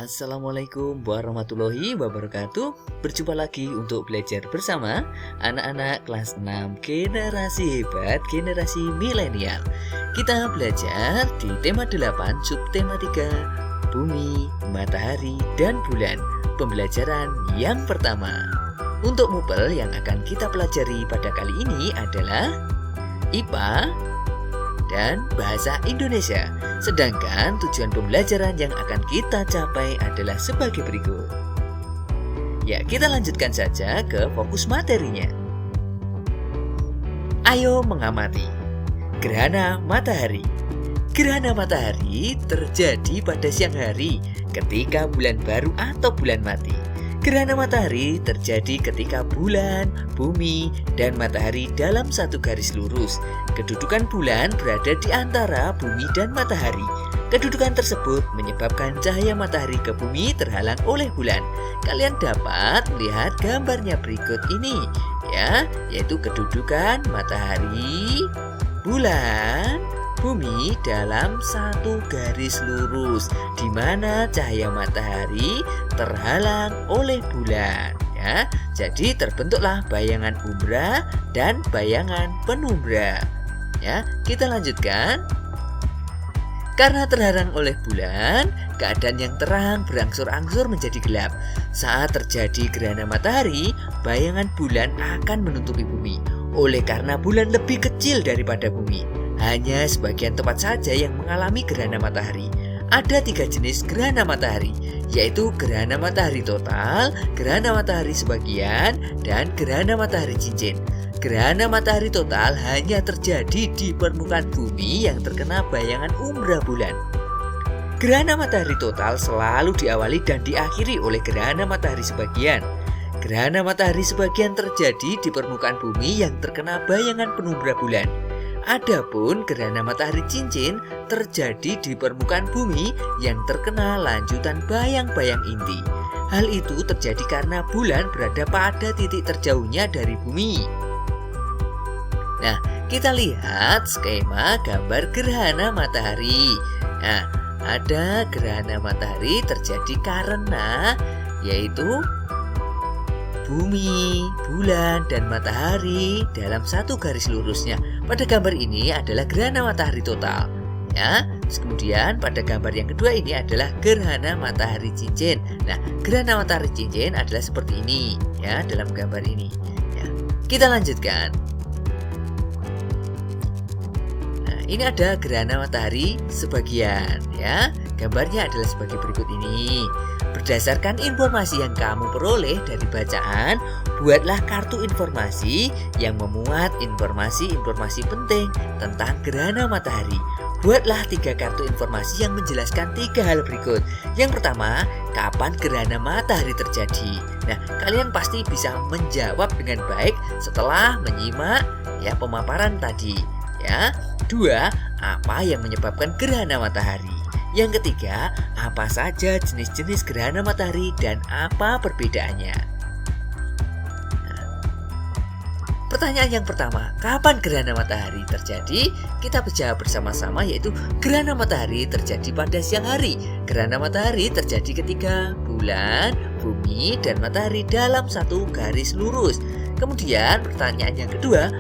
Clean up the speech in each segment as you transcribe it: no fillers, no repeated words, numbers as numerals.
Assalamualaikum warahmatullahi wabarakatuh. Berjumpa lagi untuk belajar bersama anak-anak kelas 6 generasi hebat, generasi milenial. Kita belajar di tema 8, subtema 3, bumi, matahari, dan bulan. Pembelajaran yang pertama. Untuk mupel yang akan kita pelajari pada kali ini adalah IPA dan Bahasa Indonesia. Sedangkan tujuan pembelajaran yang akan kita capai adalah sebagai berikut. Ya, kita lanjutkan saja ke fokus materinya. Ayo mengamati gerhana matahari. Gerhana matahari terjadi pada siang hari ketika bulan baru atau bulan mati. Gerhana matahari terjadi ketika bulan, bumi, dan matahari dalam satu garis lurus. Kedudukan bulan berada di antara bumi dan matahari. Kedudukan tersebut menyebabkan cahaya matahari ke bumi terhalang oleh bulan. Kalian dapat melihat gambarnya berikut ini, ya, yaitu kedudukan matahari, bulan, bumi dalam satu garis lurus, di mana cahaya matahari terhalang oleh bulan. Ya, jadi terbentuklah bayangan umbra dan bayangan penumbra. Ya, kita lanjutkan. Karena terhalang oleh bulan, keadaan yang terang berangsur-angsur menjadi gelap. Saat terjadi gerhana matahari, bayangan bulan akan menutupi bumi. Oleh karena bulan lebih kecil daripada bumi, hanya sebagian tempat saja yang mengalami gerhana matahari. Ada 3 jenis gerhana matahari, yaitu gerhana matahari total, gerhana matahari sebagian, dan gerhana matahari cincin. Gerhana matahari total hanya terjadi di permukaan bumi yang terkena bayangan umbra bulan. Gerhana matahari total selalu diawali dan diakhiri oleh gerhana matahari sebagian. Gerhana matahari sebagian terjadi di permukaan bumi yang terkena bayangan penumbra bulan. Adapun gerhana matahari cincin terjadi di permukaan bumi yang terkena lanjutan bayang-bayang inti. Hal itu terjadi karena bulan berada pada titik terjauhnya dari bumi. Nah, kita lihat skema gambar gerhana matahari. Nah, ada gerhana matahari terjadi karena yaitu bumi, bulan, dan matahari dalam satu garis lurusnya. Pada gambar ini adalah gerhana matahari total. Ya, kemudian pada gambar yang kedua ini adalah gerhana matahari cincin. Nah, gerhana matahari cincin adalah seperti ini, ya, dalam gambar ini. Ya, kita lanjutkan. Nah, ini ada gerhana matahari sebagian, ya. Gambarnya adalah sebagai berikut ini. Berdasarkan informasi yang kamu peroleh dari bacaan, buatlah kartu informasi yang memuat informasi-informasi penting tentang gerhana matahari. Buatlah 3 kartu informasi yang menjelaskan 3 hal berikut. Yang pertama, kapan gerhana matahari terjadi? Nah, kalian pasti bisa menjawab dengan baik setelah menyimak ya pemaparan tadi. Ya, 2, apa yang menyebabkan gerhana matahari? Yang ketiga, apa saja jenis-jenis gerhana matahari dan apa perbedaannya? Nah, pertanyaan yang pertama, kapan gerhana matahari terjadi? Kita jawab bersama-sama, yaitu gerhana matahari terjadi pada siang hari. Gerhana matahari terjadi ketika bulan, bumi, dan matahari dalam satu garis lurus. Kemudian pertanyaan yang kedua,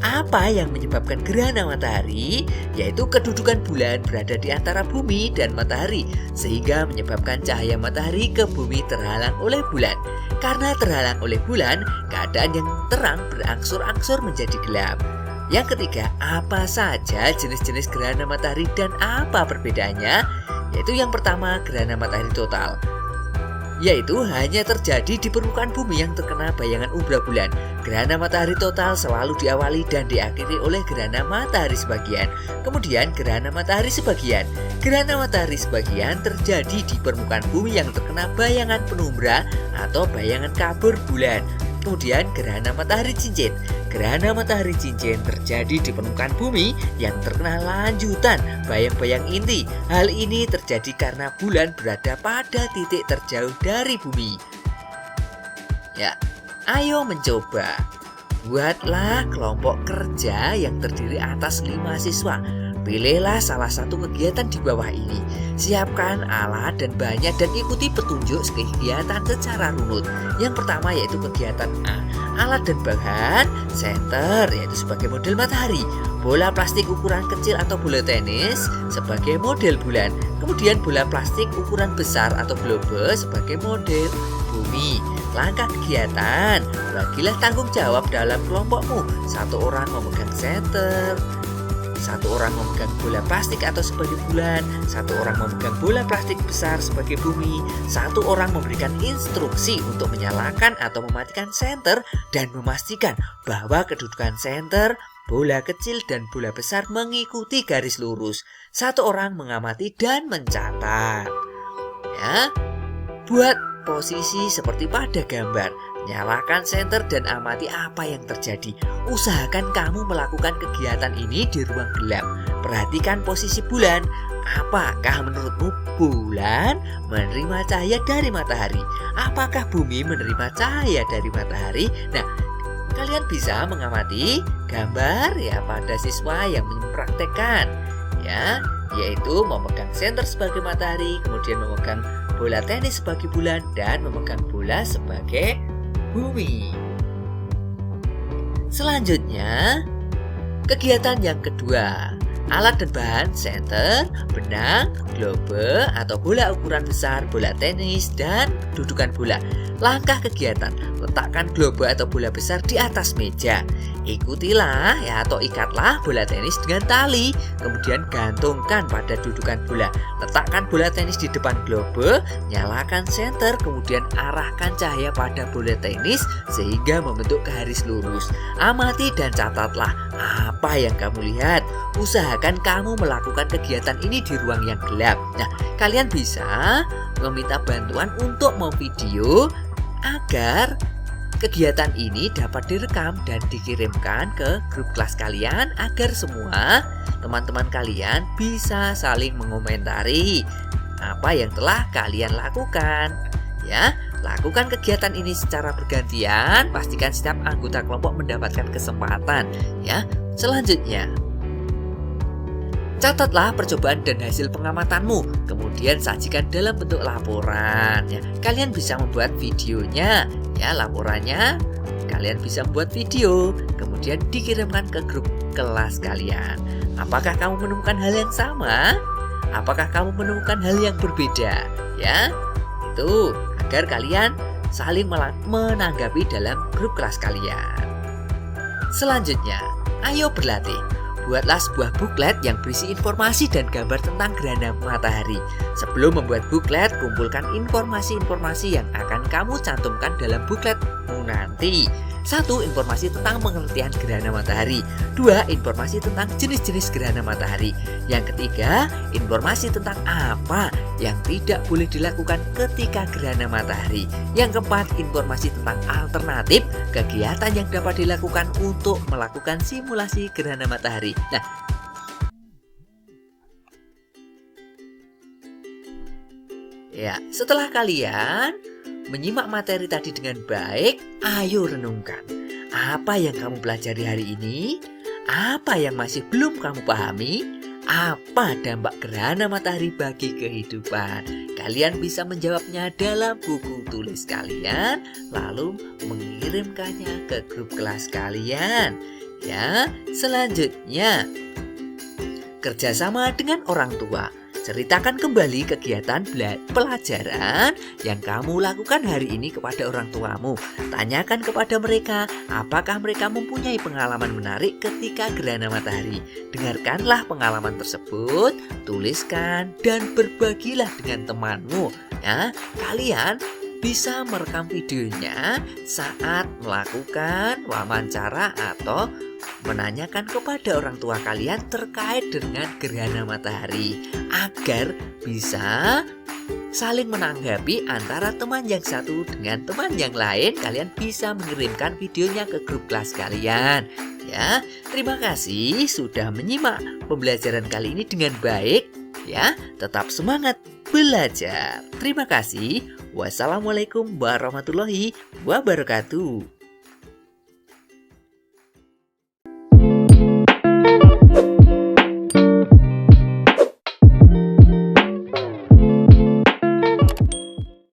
apa yang menyebabkan gerhana matahari? Yaitu kedudukan bulan berada di antara bumi dan matahari, sehingga menyebabkan cahaya matahari ke bumi terhalang oleh bulan. Karena terhalang oleh bulan, keadaan yang terang berangsur-angsur menjadi gelap. Yang ketiga, apa saja jenis-jenis gerhana matahari dan apa perbedaannya? Yaitu yang pertama, gerhana matahari total, yaitu hanya terjadi di permukaan bumi yang terkena bayangan umbra bulan. Gerhana matahari total selalu diawali dan diakhiri oleh gerhana matahari sebagian. Kemudian gerhana matahari sebagian. Gerhana matahari sebagian terjadi di permukaan bumi yang terkena bayangan penumbra atau bayangan kabur bulan. Kemudian gerhana matahari cincin. Gerhana matahari cincin terjadi di permukaan bumi yang terkena lanjutan bayang-bayang inti. Hal ini terjadi karena bulan berada pada titik terjauh dari bumi. Ya, ayo mencoba. Buatlah kelompok kerja yang terdiri atas 5 siswa. Pilihlah salah satu kegiatan di bawah ini. Siapkan alat dan bahannya dan ikuti petunjuk kegiatan secara runut. Yang pertama yaitu kegiatan A. Alat dan bahan, senter yaitu sebagai model matahari, bola plastik ukuran kecil atau bola tenis sebagai model bulan, kemudian bola plastik ukuran besar atau globe sebagai model bumi. Langkah kegiatan, bagilah tanggung jawab dalam kelompokmu. Satu orang memegang senter, satu orang memegang bola plastik atau sebagai bulan, satu orang memegang bola plastik besar sebagai bumi, satu orang memberikan instruksi untuk menyalakan atau mematikan senter dan memastikan bahwa kedudukan senter, bola kecil dan bola besar mengikuti garis lurus. Satu orang mengamati dan mencatat. Ya, buat posisi seperti pada gambar. Nyalakan senter dan amati apa yang terjadi. Usahakan kamu melakukan kegiatan ini di ruang gelap. Perhatikan posisi bulan. Apakah menurutmu bulan menerima cahaya dari matahari? Apakah bumi menerima cahaya dari matahari? Nah, kalian bisa mengamati gambar ya pada siswa yang mempraktekkan ya, yaitu memegang senter sebagai matahari, kemudian memegang bola tenis sebagai bulan dan memegang bola sebagai bumi. Selanjutnya, kegiatan yang kedua. Alat dan bahan senter, benang, globe atau bola ukuran besar, bola tenis, dan dudukan bola. Langkah kegiatan, letakkan globe atau bola besar di atas meja. Ikutilah ya atau ikatlah bola tenis dengan tali, kemudian gantungkan pada dudukan bola. Letakkan bola tenis di depan globe, nyalakan senter, kemudian arahkan cahaya pada bola tenis sehingga membentuk garis lurus. Amati dan catatlah apa yang kamu lihat. Usahakan kamu melakukan kegiatan ini di ruang yang gelap. Nah, kalian bisa meminta bantuan untuk memvideo agar kegiatan ini dapat direkam dan dikirimkan ke grup kelas kalian agar semua teman-teman kalian bisa saling mengomentari apa yang telah kalian lakukan. Ya, lakukan kegiatan ini secara bergantian, pastikan setiap anggota kelompok mendapatkan kesempatan. Ya, selanjutnya catatlah percobaan dan hasil pengamatanmu, kemudian sajikan dalam bentuk laporan. Ya, kalian bisa membuat videonya, ya laporannya. Kalian bisa membuat video, kemudian dikirimkan ke grup kelas kalian. Apakah kamu menemukan hal yang sama? Apakah kamu menemukan hal yang berbeda? Ya, itu agar kalian saling menanggapi dalam grup kelas kalian. Selanjutnya, ayo berlatih. Buatlah sebuah buklet yang berisi informasi dan gambar tentang gerhana matahari. Sebelum membuat buklet, kumpulkan informasi-informasi yang akan kamu cantumkan dalam bukletmu nanti. 1. Informasi tentang pengertian gerhana matahari. 2. Informasi tentang jenis-jenis gerhana matahari. Yang ketiga, informasi tentang apa yang tidak boleh dilakukan ketika gerhana matahari. Yang keempat, informasi tentang alternatif kegiatan yang dapat dilakukan untuk melakukan simulasi gerhana matahari. Nah, ya, setelah kalian menyimak materi tadi dengan baik, ayo renungkan. Apa yang kamu pelajari hari ini? Apa yang masih belum kamu pahami? Apa dampak gerhana matahari bagi kehidupan? Kalian bisa menjawabnya dalam buku tulis kalian, lalu mengirimkannya ke grup kelas kalian. Ya, selanjutnya kerjasama dengan orang tua. Ceritakan kembali kegiatan pelajaran yang kamu lakukan hari ini kepada orang tuamu. Tanyakan kepada mereka apakah mereka mempunyai pengalaman menarik ketika gerhana matahari. Dengarkanlah pengalaman tersebut, tuliskan dan berbagilah dengan temanmu. Ya, kalian bisa merekam videonya saat melakukan wawancara atau menanyakan kepada orang tua kalian terkait dengan gerhana matahari agar bisa saling menanggapi antara teman yang satu dengan teman yang lain. Kalian bisa mengirimkan videonya ke grup kelas kalian. Ya, terima kasih sudah menyimak pembelajaran kali ini dengan baik. Ya, tetap semangat belajar. Terima kasih. Wassalamualaikum warahmatullahi wabarakatuh.